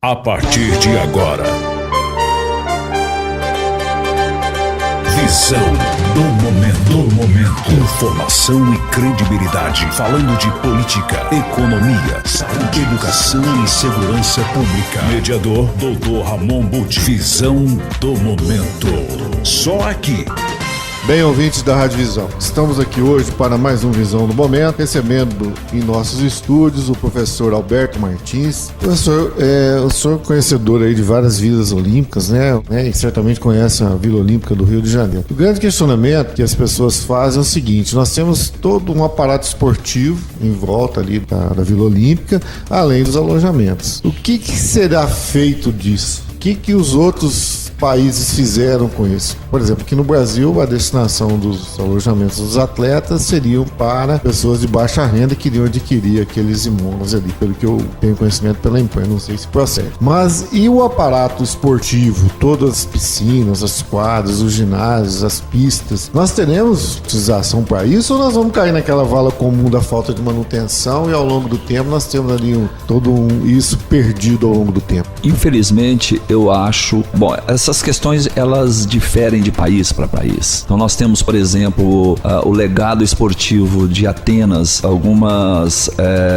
A partir de agora, visão do momento. Informação e credibilidade. Falando de política, economia, saúde, educação e segurança pública. Mediador Dr. Ramon Butti. Visão do momento. Só aqui. Bem, ouvintes da Rádio Visão, estamos aqui hoje para mais um Visão do Momento, recebendo em nossos estúdios o professor Alberto Martins. Professor, o senhor é conhecedor aí de várias vilas olímpicas, né? E certamente conhece a Vila Olímpica do Rio de Janeiro. O grande questionamento que as pessoas fazem é o seguinte: nós temos todo um aparato esportivo em volta ali da Vila Olímpica, além dos alojamentos. O que será feito disso? O que os outros países fizeram com isso? Por exemplo, aqui no Brasil, a destinação dos alojamentos dos atletas seriam para pessoas de baixa renda que queriam adquirir aqueles imóveis ali, pelo que eu tenho conhecimento pela imprensa, não sei se procede. Mas e o aparato esportivo, todas as piscinas, as quadras, os ginásios, as pistas? Nós teremos utilização para isso ou nós vamos cair naquela vala comum da falta de manutenção e ao longo do tempo nós temos ali isso perdido ao longo do tempo? Infelizmente, eu acho... Bom, essas questões, elas diferem de país para país. Então nós temos, por exemplo, o legado esportivo de Atenas. Algumas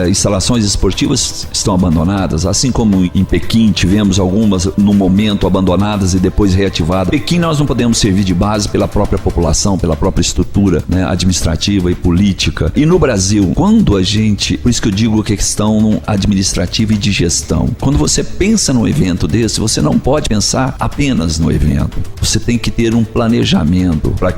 instalações esportivas estão abandonadas, assim como em Pequim tivemos algumas no momento abandonadas e depois reativadas. Pequim nós não podemos servir de base pela própria população, pela própria estrutura, né, administrativa e política. E no Brasil, quando a gente... Por isso que eu digo que é questão administrativa e de gestão. Quando você pensa num evento desse, você não pode pensar apenas no evento. Você tem que ter um planejamento para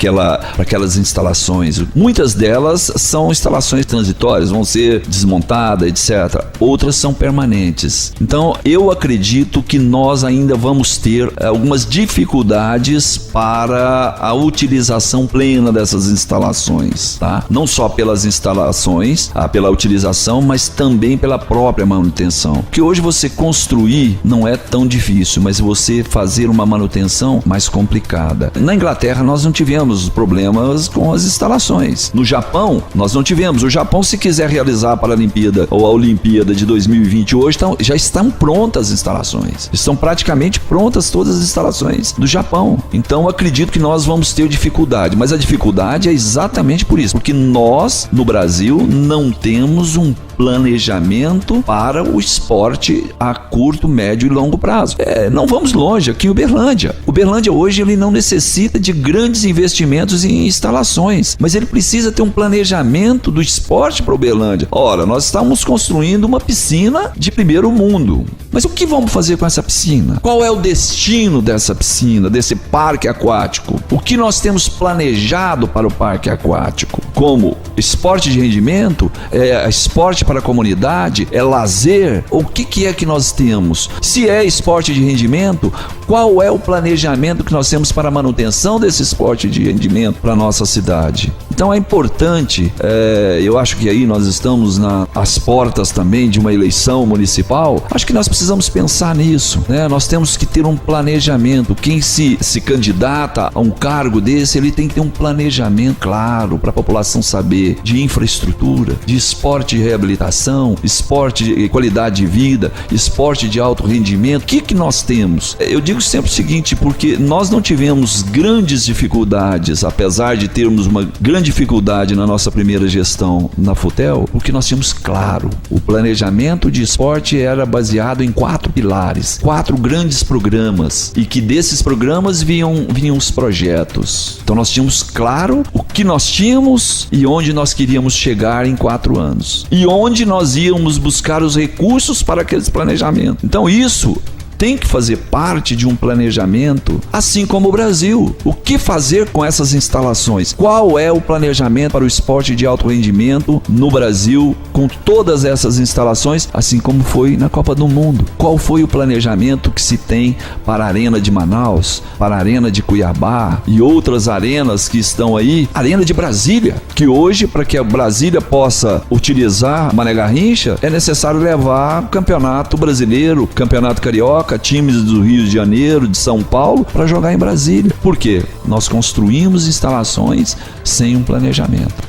aquelas instalações. Muitas delas são instalações transitórias, vão ser desmontadas, etc. Outras são permanentes. Então, eu acredito que nós ainda vamos ter algumas dificuldades para a utilização plena dessas instalações, tá? Não só pelas instalações, pela utilização, mas também pela própria manutenção. Que hoje você construir não é tão difícil, mas você fazer uma manutenção mais complicada. Na Inglaterra nós não tivemos problemas com as instalações. No Japão nós não tivemos. O Japão, se quiser realizar a Paralimpíada ou a Olimpíada de 2020 hoje, já estão prontas as instalações. Estão praticamente prontas todas as instalações do Japão. Então acredito que nós vamos ter dificuldade, mas a dificuldade é exatamente por isso, porque nós no Brasil não temos um planejamento para o esporte a curto, médio e longo prazo. Não vamos longe, aqui em Uberlândia. Uberlândia hoje ele não necessita de grandes investimentos em instalações, mas ele precisa ter um planejamento do esporte para Uberlândia. Ora, nós estamos construindo uma piscina de primeiro mundo. Mas o que vamos fazer com essa piscina? Qual é o destino dessa piscina, desse parque aquático? O que nós temos planejado para o parque aquático? Como esporte de rendimento? Esporte para a comunidade? É lazer? O que é que nós temos? Se é esporte de rendimento, qual é o planejamento que nós temos para a manutenção desse esporte de rendimento para a nossa cidade? Então é importante, eu acho que aí nós estamos às portas também de uma eleição municipal. Acho que nós precisamos pensar nisso, né? Nós temos que ter um planejamento. Quem se candidata a um cargo desse, ele tem que ter um planejamento claro para a população saber, de infraestrutura, de esporte de reabilitação, esporte de qualidade de vida, esporte de alto rendimento. O que nós temos? Eu digo sempre o seguinte, porque nós não tivemos grandes dificuldades, apesar de termos uma grande dificuldade na nossa primeira gestão na FUTEL, porque nós tínhamos claro, o planejamento de esporte era baseado em 4 pilares, 4 grandes programas, e que desses programas vinham os projetos. Então nós tínhamos claro o que nós tínhamos e onde nós queríamos chegar em 4 anos. E onde nós íamos buscar os recursos para aqueles planejamentos. Então isso tem que fazer parte de um planejamento, assim como o Brasil. O que fazer com essas instalações? Qual é o planejamento para o esporte de alto rendimento no Brasil, com todas essas instalações, assim como foi na Copa do Mundo? Qual foi o planejamento que se tem para a Arena de Manaus, para a Arena de Cuiabá e outras arenas que estão aí? Arena de Brasília, que hoje, para que a Brasília possa utilizar Mané Garrincha, é necessário levar o Campeonato Brasileiro, Campeonato Carioca, times do Rio de Janeiro, de São Paulo, para jogar em Brasília. Por quê? Nós construímos instalações sem um planejamento.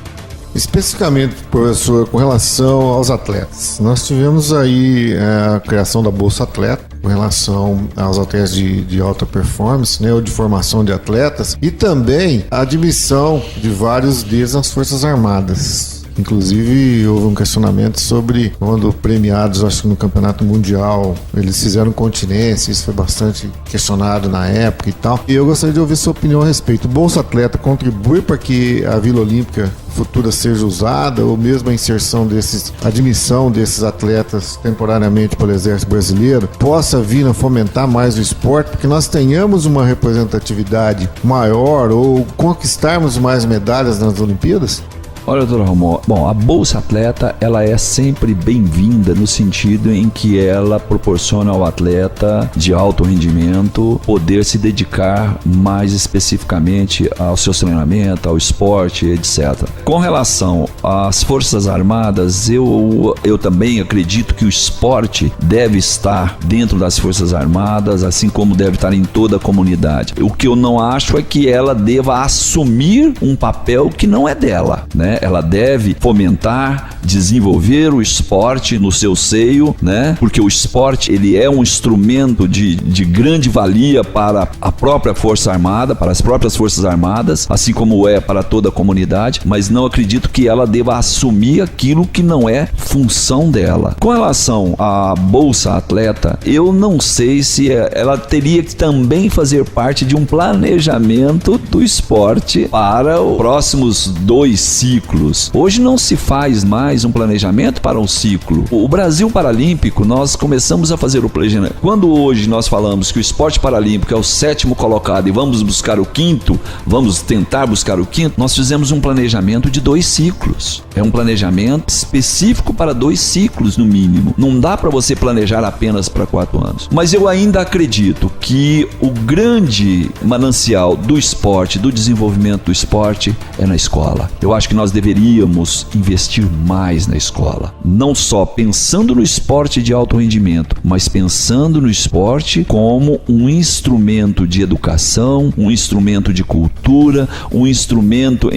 Especificamente, professor, com relação aos atletas. Nós tivemos aí a criação da Bolsa Atleta, com relação aos atletas de alta performance, né, ou de formação de atletas, e também a admissão de vários deles nas Forças Armadas. Inclusive, houve um questionamento sobre quando premiados, acho que no Campeonato Mundial, eles fizeram continência, isso foi bastante questionado na época e tal. E eu gostaria de ouvir sua opinião a respeito. O Bolsa Atleta contribui para que a Vila Olímpica futura seja usada, ou mesmo a admissão desses atletas temporariamente pelo Exército Brasileiro possa vir a fomentar mais o esporte, porque nós tenhamos uma representatividade maior ou conquistarmos mais medalhas nas Olimpíadas? Olha, doutor Ramon, bom, a Bolsa Atleta, ela é sempre bem-vinda no sentido em que ela proporciona ao atleta de alto rendimento poder se dedicar mais especificamente ao seu treinamento, ao esporte, etc. Com relação às Forças Armadas, eu também acredito que o esporte deve estar dentro das Forças Armadas, assim como deve estar em toda a comunidade. O que eu não acho é que ela deva assumir um papel que não é dela, né? Ela deve fomentar, desenvolver o esporte no seu seio, né? Porque o esporte, ele é um instrumento de grande valia para a própria Força Armada, para as próprias Forças Armadas, assim como é para toda a comunidade, mas não acredito que ela deva assumir aquilo que não é função dela. Com relação à Bolsa Atleta, eu não sei se ela teria que também fazer parte de um planejamento do esporte para os próximos 2 ciclos. Hoje não se faz mais um planejamento para um ciclo. O Brasil Paralímpico, nós começamos a fazer o planejamento. Quando hoje nós falamos que o esporte paralímpico é o 7º colocado e vamos buscar o 5º, vamos tentar buscar o 5º, nós fizemos um planejamento de 2 ciclos. É um planejamento específico para 2 ciclos no mínimo. Não dá para você planejar apenas para 4 anos. Mas eu ainda acredito que o grande manancial do esporte, do desenvolvimento do esporte, é na escola. Eu acho que nós deveríamos investir mais na escola, não só pensando no esporte de alto rendimento, mas pensando no esporte como um instrumento de educação, um instrumento de cultura, um instrumento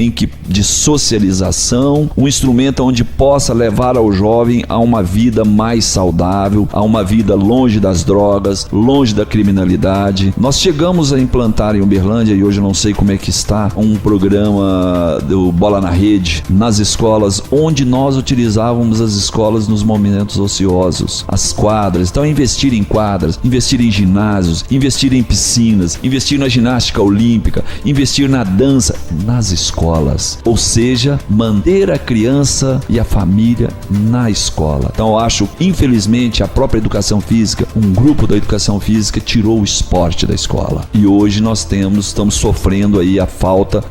de socialização, um instrumento onde possa levar ao jovem a uma vida mais saudável, a uma vida longe das drogas, longe da criminalidade. Nós chegamos a implantar em Uberlândia, e hoje eu não sei como é que está, um programa do Bola na Rede nas escolas, onde nós utilizávamos as escolas nos momentos ociosos, as quadras. Então, investir em quadras, investir em ginásios, investir em piscinas, investir na ginástica olímpica, investir na dança nas escolas. Ou seja, manter a criança e a família na escola. Então, eu acho, infelizmente, a própria educação física, um grupo da educação física tirou o esporte da escola. E hoje nós estamos sofrendo aí a falta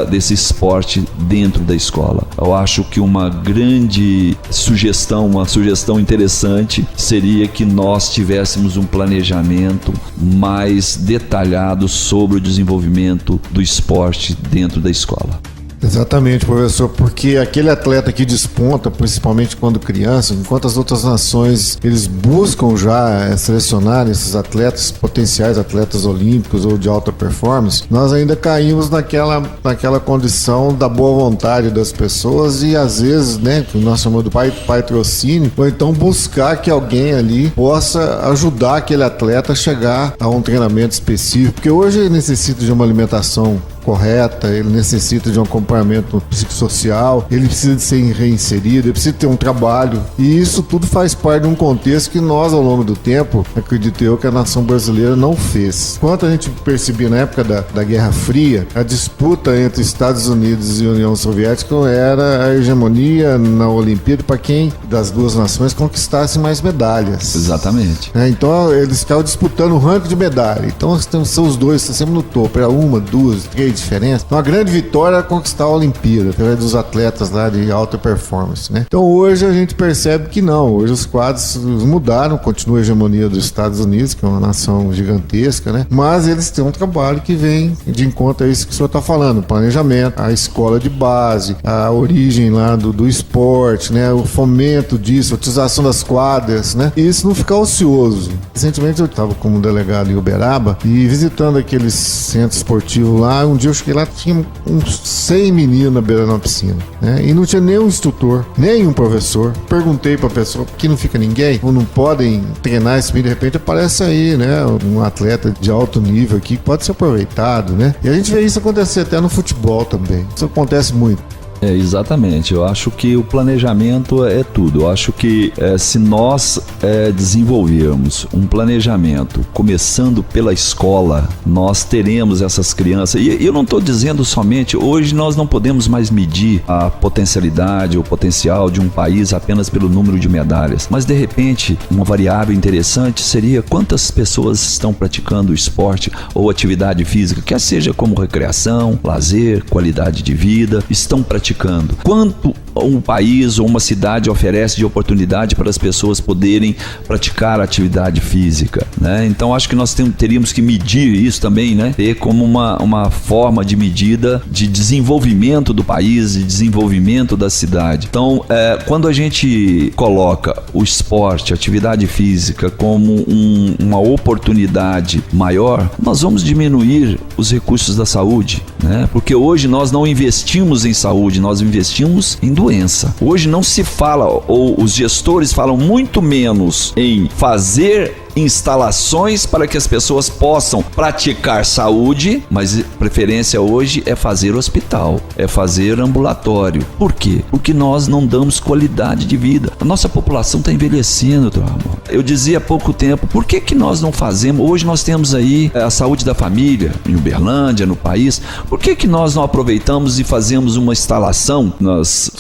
desse esporte dentro da escola. Eu acho que uma grande sugestão, uma sugestão interessante seria que nós tivéssemos um planejamento mais detalhado sobre o desenvolvimento do esporte dentro da escola. Exatamente, professor, porque aquele atleta que desponta, principalmente quando criança, enquanto as outras nações eles buscam já selecionar esses atletas, potenciais atletas olímpicos ou de alta performance, nós ainda caímos naquela condição da boa vontade das pessoas e às vezes, né, que nós chamamos do patrocínio, ou então buscar que alguém ali possa ajudar aquele atleta a chegar a um treinamento específico, porque hoje ele necessita de uma alimentação correta, ele necessita de um acompanhamento psicossocial, ele precisa de ser reinserido, ele precisa ter um trabalho, e isso tudo faz parte de um contexto que nós, ao longo do tempo, acredito eu que a nação brasileira não fez. Quanto a gente percebia na época da Guerra Fria, a disputa entre Estados Unidos e União Soviética era a hegemonia na Olimpíada para quem das duas nações conquistasse mais medalhas. Exatamente. Então eles ficavam disputando o ranking de medalha, então são os dois, estão sempre no topo, era 1, 2, 3 diferença. Então a grande vitória era conquistar a Olimpíada, através dos atletas lá de alta performance, né? Então hoje a gente percebe que não, hoje os quadros mudaram, continua a hegemonia dos Estados Unidos, que é uma nação gigantesca, né? Mas eles têm um trabalho que vem de encontro a isso que o senhor está falando, planejamento, a escola de base, a origem lá do esporte, né? O fomento disso, a utilização das quadras, né? E isso não ficar ocioso. Recentemente eu estava como delegado em Uberaba e visitando aqueles centros esportivos lá, um dia eu cheguei lá, tinha uns 100 meninos na beira de uma piscina, né? E não tinha nenhum instrutor, nenhum professor. Perguntei pra pessoa, por que não fica ninguém? Ou não podem treinar esse menino? De repente aparece aí, né? Um atleta de alto nível aqui que pode ser aproveitado, né? E a gente vê isso acontecer até no futebol também. Isso acontece muito. Exatamente, eu acho que o planejamento é tudo. Eu acho que se nós desenvolvermos um planejamento começando pela escola, nós teremos essas crianças, e eu não estou dizendo somente, hoje nós não podemos mais medir a potencialidade, o potencial de um país apenas pelo número de medalhas, mas de repente uma variável interessante seria quantas pessoas estão praticando esporte ou atividade física, quer seja como recreação, lazer, qualidade de vida, estão praticando. Quanto um país ou uma cidade oferece de oportunidade para as pessoas poderem praticar atividade física, né? Então acho que nós teríamos que medir isso também, né? Ter como uma forma de medida de desenvolvimento do país, de desenvolvimento da cidade. Então quando a gente coloca o esporte, a atividade física como uma oportunidade maior, nós vamos diminuir os recursos da saúde, né? Porque hoje nós não investimos em saúde, nós investimos em doença. Hoje não se fala, ou os gestores falam muito menos em fazer instalações para que as pessoas possam praticar saúde, mas preferência hoje é fazer hospital, é fazer ambulatório. Por quê? Porque nós não damos qualidade de vida. A nossa população está envelhecendo, Ramon. Eu dizia há pouco tempo, por que nos não fazemos? Hoje nós temos aí a saúde da família, em Uberlândia, no país. Por que nós não aproveitamos e fazemos uma instalação nos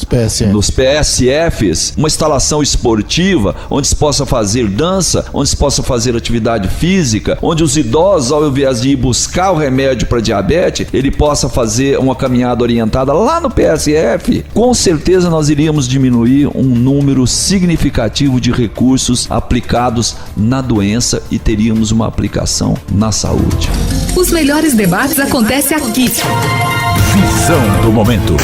PSFs, uma instalação esportiva, onde se possa fazer dança, onde se possa fazer atividade física, onde os idosos, ao invés de ir buscar o remédio para diabetes, ele possa fazer uma caminhada orientada lá no PSF. Com certeza nós iríamos diminuir um número significativo de recursos aplicados na doença e teríamos uma aplicação na saúde. Os melhores debates acontecem aqui. Visão do momento.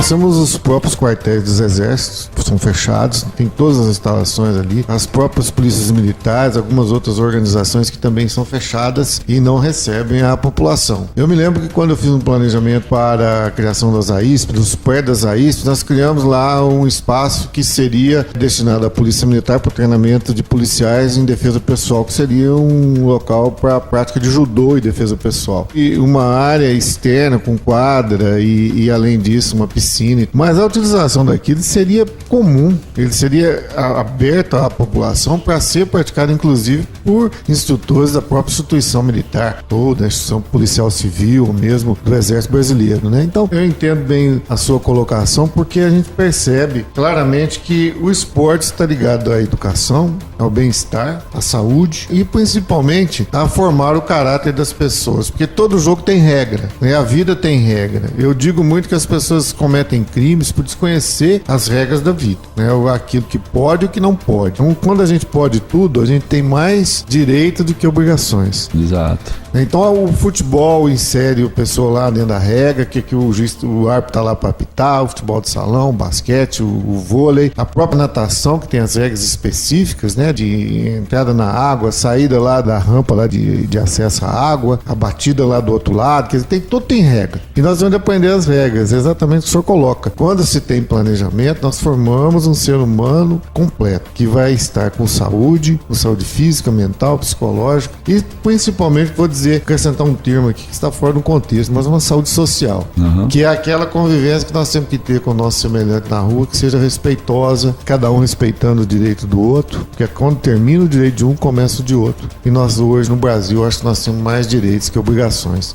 Temos os próprios quartéis dos exércitos, são fechados, tem todas as instalações ali, as próprias polícias militares, algumas outras organizações que também são fechadas e não recebem a população. Eu me lembro que quando eu fiz um planejamento para a criação das AISP, dos prédios das AISP, nós criamos lá um espaço que seria destinado à polícia militar para o treinamento de policiais em defesa pessoal, que seria um local para a prática de judô e defesa pessoal. E uma área externa com quadra e além disso uma piscina. Mas a utilização daquilo seria comum, ele seria aberto à população para ser praticado inclusive por instrutores da própria instituição militar ou da instituição policial civil ou mesmo do exército brasileiro, né? Então eu entendo bem a sua colocação, porque a gente percebe claramente que o esporte está ligado à educação, ao bem-estar, à saúde e principalmente a formar o caráter das pessoas, porque todo jogo tem regra, né? A vida tem regra. Eu digo muito que as pessoas cometem crimes por desconhecer as regras da vida, né? Aquilo que pode e o que não pode. Então, quando a gente pode tudo, a gente tem mais direito do que obrigações. Exato. Então o futebol insere o pessoal lá dentro da regra, que o árbitro tá lá para apitar, o futebol de salão, o basquete, o vôlei, a própria natação, que tem as regras específicas, né? De entrada na água, saída lá da rampa lá de acesso à água, a batida lá do outro lado, quer dizer, tudo tem regra. E nós vamos aprender as regras, exatamente o que o senhor coloca. Quando se tem planejamento, nós formamos um ser humano completo, que vai estar com saúde física, mental, psicológica e principalmente, vou dizer, acrescentar um termo aqui que está fora do contexto, mas uma saúde social, que é aquela convivência que nós temos que ter com o nosso semelhante na rua, que seja respeitosa, cada um respeitando o direito do outro, porque quando termina o direito de um, começa o de outro. E nós hoje no Brasil, acho que nós temos mais direitos que obrigações.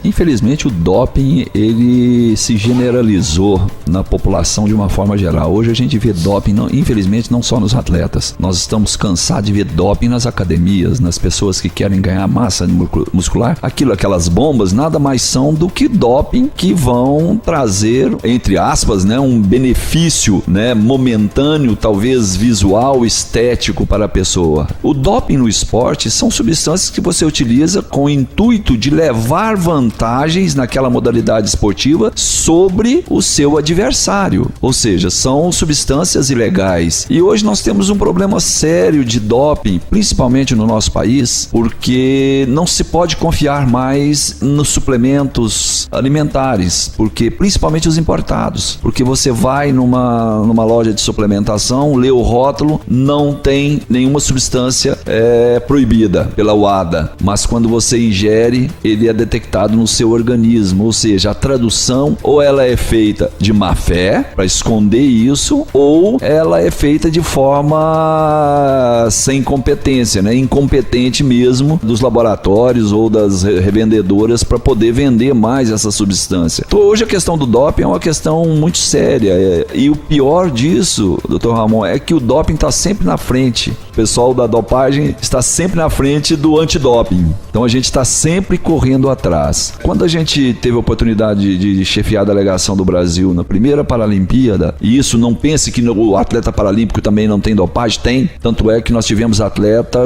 Infelizmente o doping ele se generalizou na população de uma forma geral. Hoje a gente vê doping, infelizmente, não só nos atletas. Nós estamos cansados de ver doping nas academias, nas pessoas que querem ganhar massa muscular. Aquelas bombas nada mais são do que doping que vão trazer, entre aspas, né, um benefício, né, momentâneo, talvez visual, estético para a pessoa. O doping no esporte são substâncias que você utiliza com o intuito de levar vantagens naquela modalidade esportiva sobre o seu adversário. adversário, ou seja, são substâncias ilegais. E hoje nós temos um problema sério de doping, principalmente no nosso país, porque não se pode confiar mais nos suplementos alimentares, porque principalmente os importados, porque você vai numa loja de suplementação, lê o rótulo, não tem nenhuma substância proibida pela UADA, mas quando você ingere, ele é detectado no seu organismo, ou seja, a tradução ou ela é feita de má fé para esconder isso, ou ela é feita de forma sem competência, né? Incompetente mesmo dos laboratórios ou das revendedoras para poder vender mais essa substância. Então hoje a questão do doping é uma questão muito séria, e o pior disso, Dr. Ramon, é que o doping está sempre na frente. O pessoal da dopagem está sempre na frente do antidoping. Então a gente está sempre correndo atrás. Quando a gente teve a oportunidade de chefiar a delegação do Brasil na primeira Paralimpíada, e isso não pense que o atleta paralímpico também não tem dopagem, tem. Tanto é que nós tivemos atleta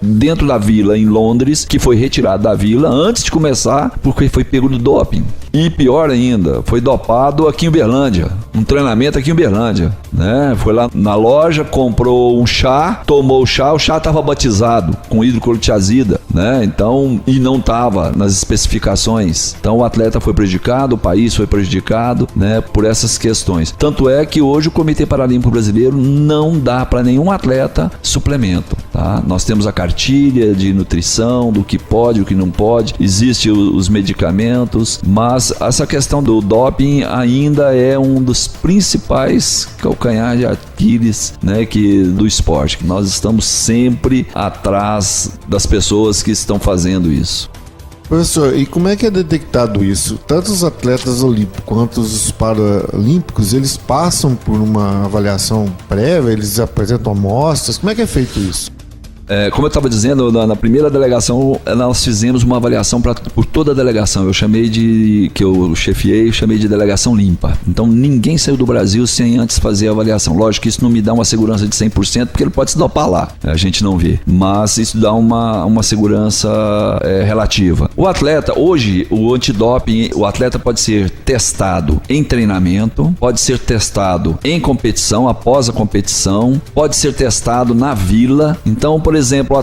dentro da vila em Londres, que foi retirado da vila antes de começar, porque foi pego no doping. E pior ainda, foi dopado aqui em Uberlândia, um treinamento aqui em Uberlândia, né? Foi lá na loja, comprou um chá, tomou o chá estava batizado com hidroclorotiazida, né? Então, e não estava nas especificações. Então o atleta foi prejudicado, o país foi prejudicado, né? Por essas questões. Tanto é que hoje o Comitê Paralímpico Brasileiro não dá para nenhum atleta suplemento, tá? Nós temos a cartilha de nutrição, do que pode, o que não pode, existem os medicamentos, mas essa questão do doping ainda é um dos principais calcanhares de Aquiles, né, do esporte. Nós estamos sempre atrás das pessoas que estão fazendo isso. Professor, e como é que é detectado isso? Tanto os atletas olímpicos quanto os paralímpicos, eles passam por uma avaliação prévia, eles apresentam amostras, como é que é feito isso? Como eu estava dizendo, na primeira delegação nós fizemos uma avaliação por toda a delegação. Eu chamei que eu chefiei, chamei de delegação limpa. Então ninguém saiu do Brasil sem antes fazer a avaliação. Lógico que isso não me dá uma segurança de 100%, porque ele pode se dopar lá, a gente não vê. Mas isso dá uma segurança relativa. O atleta, hoje, o antidoping, o atleta pode ser testado em treinamento, pode ser testado em competição, após a competição, pode ser testado na vila. Então, por exemplo,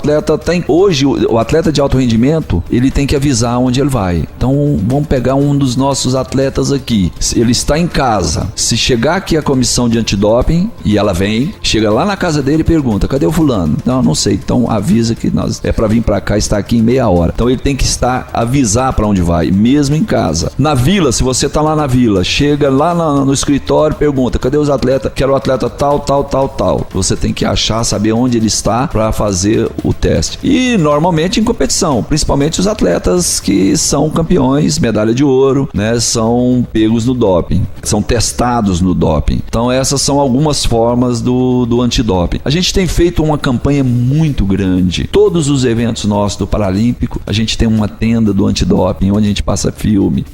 hoje o atleta de alto rendimento, ele tem que avisar onde ele vai. Então vamos pegar um dos nossos atletas aqui, ele está em casa, se chegar aqui a comissão de antidoping e ela vem, chega lá na casa dele e pergunta, cadê o fulano? Não sei, então avisa que é para vir para cá, está aqui em meia hora. Então ele tem que avisar para onde vai, mesmo em casa. Na vila, se você está lá na vila, chega lá no escritório e pergunta, cadê os atletas? Quero o atleta tal. Você tem que achar, saber onde ele está para fazer o teste. E normalmente em competição, principalmente os atletas que são campeões, medalha de ouro, né, são pegos no doping, são testados no doping. Então essas são algumas formas do antidoping. A gente tem feito uma campanha muito grande. Todos os eventos nossos do Paralímpico, a gente tem uma tenda do antidoping, onde a gente passa filme,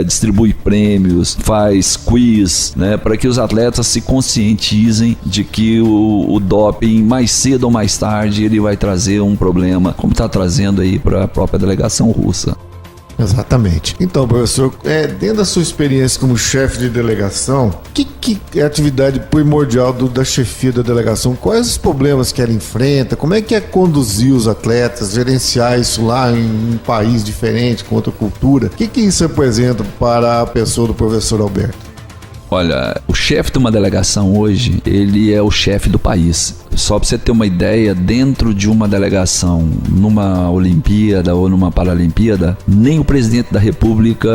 distribui prêmios, faz quiz, né, para que os atletas se conscientizem de que o doping mais cedo ou mais tarde ele vai trazer um problema, como está trazendo aí para a própria delegação russa. Exatamente. Então, professor, dentro da sua experiência como chefe de delegação, o que é a atividade primordial da chefia da delegação? Quais os problemas que ela enfrenta? Como é que é conduzir os atletas, gerenciar isso lá em um país diferente, com outra cultura? O que isso representa para a pessoa do professor Alberto? Olha, o chefe de uma delegação hoje, ele é o chefe do país. Só para você ter uma ideia, dentro de uma delegação, numa Olimpíada ou numa Paralimpíada, nem o presidente da República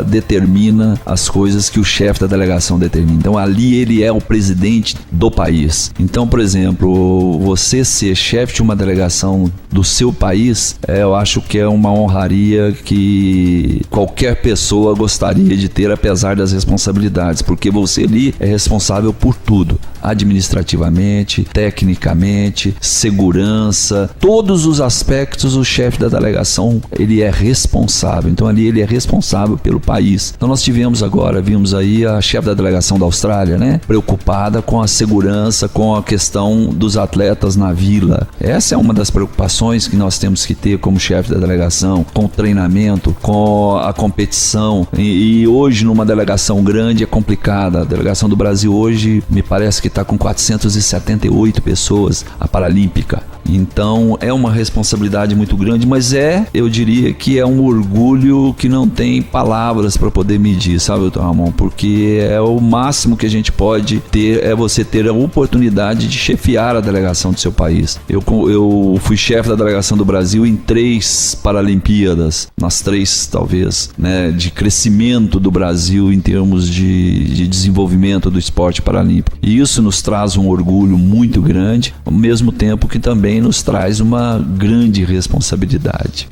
determina as coisas que o chefe da delegação determina. Então ali ele é o presidente do país. Então, por exemplo, você ser chefe de uma delegação do seu país, eu acho que é uma honraria que qualquer pessoa gostaria de ter, apesar das responsabilidades, porque você ali é responsável por tudo. administrativamente, tecnicamente, segurança, todos os aspectos o chefe da delegação ele é responsável. Então ali ele é responsável pelo país. Então nós vimos aí a chefe da delegação da Austrália, né, preocupada com a segurança, com a questão dos atletas na vila. Essa é uma das preocupações que nós temos que ter como chefe da delegação, com o treinamento, com a competição. E hoje numa delegação grande é complicada. A delegação do Brasil hoje me parece que está com 478 pessoas, a Paralímpica. Então é uma responsabilidade muito grande, mas eu diria que é um orgulho que não tem palavras para poder medir, sabe, doutor Ramon? Porque é o máximo que a gente pode ter, é você ter a oportunidade de chefiar a delegação do seu país. Eu fui chefe da delegação do Brasil em 3 Paralimpíadas, nas 3 talvez, né, de crescimento do Brasil em termos de desenvolvimento do esporte paralímpico. E isso nos traz um orgulho muito grande, ao mesmo tempo que também nos traz uma grande responsabilidade.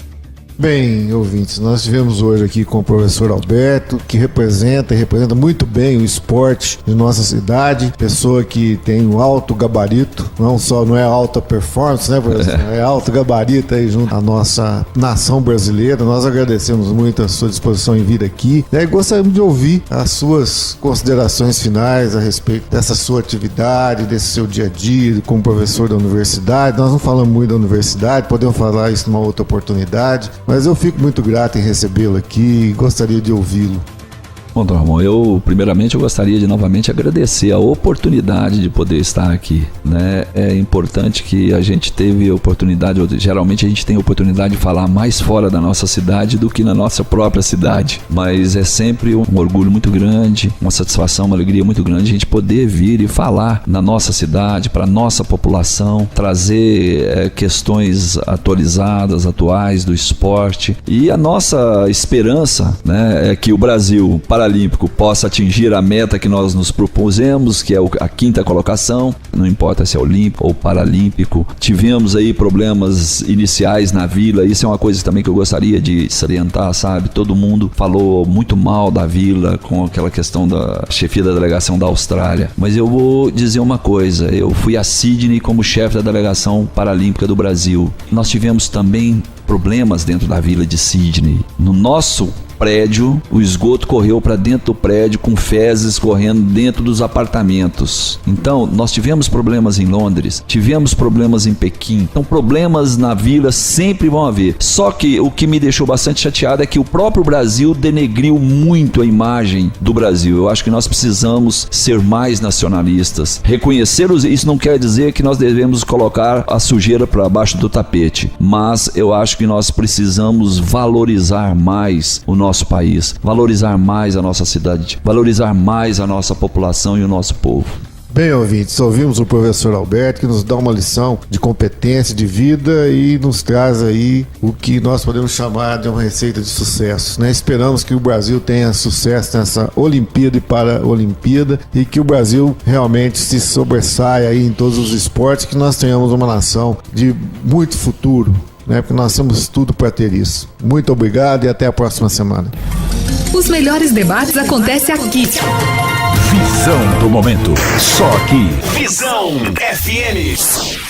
Bem, ouvintes, nós estivemos hoje aqui com o professor Alberto, que representa muito bem o esporte de nossa cidade, pessoa que tem um alto gabarito, não é alta performance, né, professor? É alto gabarito aí junto à nossa nação brasileira. Nós agradecemos muito a sua disposição em vir aqui, e gostaríamos de ouvir as suas considerações finais a respeito dessa sua atividade, desse seu dia a dia como professor da universidade. Nós não falamos muito da universidade, podemos falar isso numa outra oportunidade, mas eu fico muito grato em recebê-lo aqui e gostaria de ouvi-lo. Bom, doutor Ramon, primeiramente eu gostaria de novamente agradecer a oportunidade de poder estar aqui, né? É importante que a gente teve a oportunidade, geralmente a gente tem a oportunidade de falar mais fora da nossa cidade do que na nossa própria cidade, mas é sempre um orgulho muito grande, uma satisfação, uma alegria muito grande a gente poder vir e falar na nossa cidade, para a nossa população, trazer questões atualizadas, atuais do esporte, e a nossa esperança, né, é que o Brasil Paralímpico possa atingir a meta que nós nos propusemos, que é a 5ª colocação, não importa se é olímpico ou paralímpico. Tivemos aí problemas iniciais na vila, isso é uma coisa também que eu gostaria de salientar, sabe? Todo mundo falou muito mal da vila com aquela questão da chefia da delegação da Austrália, mas eu vou dizer uma coisa, eu fui a Sydney como chefe da delegação paralímpica do Brasil. Nós tivemos também problemas dentro da vila de Sydney. No nosso prédio, o esgoto correu para dentro do prédio com fezes correndo dentro dos apartamentos. Então, nós tivemos problemas em Londres, tivemos problemas em Pequim. Então, problemas na vila sempre vão haver. Só que o que me deixou bastante chateado é que o próprio Brasil denegriu muito a imagem do Brasil. Eu acho que nós precisamos ser mais nacionalistas. Reconhecer isso não quer dizer que nós devemos colocar a sujeira para baixo do tapete, mas eu acho que nós precisamos valorizar mais o nosso país, valorizar mais a nossa cidade, valorizar mais a nossa população e o nosso povo. Bem, ouvintes, ouvimos o professor Alberto, que nos dá uma lição de competência, de vida, e nos traz aí o que nós podemos chamar de uma receita de sucesso, né? Esperamos que o Brasil tenha sucesso nessa Olimpíada e Paralimpíada, e que o Brasil realmente se sobressaia aí em todos os esportes, que nós tenhamos uma nação de muito futuro, né? Porque nós temos tudo para ter isso. Muito obrigado e até a próxima semana. Os melhores debates acontecem aqui. Visão do momento. Só aqui. Visão FM.